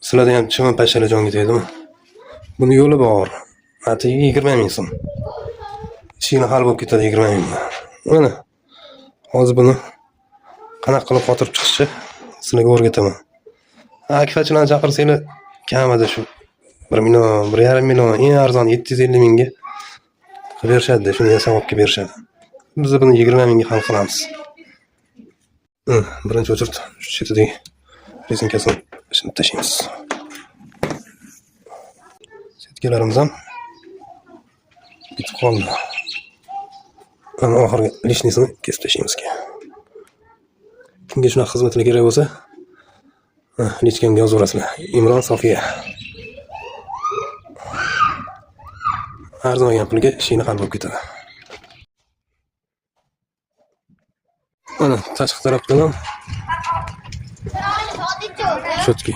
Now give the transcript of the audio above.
Sizlarda ham chivin pashshalar jonga tegdimi? Buni yo'li bor. Atigi 20 ming so'm. Ishingni hal bo'lib ketadi 20 ming. Mana. Hozir buni qanaqa qilib qotirib chiqishni sizlarga o'rgataman. Akfachilarni chaqirsanglar kamida shu 1 million, 1,5 million, eng arzon 750 mingga qilib berishadi, shuni yasab olib kelib berishadi. Biz buni 20 mingga hal qilamiz. Birinchi o'chirt shu chetidagi rezinkasini ishini tashlaymiz. Setkalarimiz ham bitib qoldi. Ana oxirgi lishnisini kesib tashlaymiz keyin. Kimga shunaqa xizmatlar kerak bo'lsa, lichkamga yozaverasizlar. Imron Sofiya. Arzon pulga ishingni hal bo'lib ketadi. Mana tashqi tarafdan ham shotki.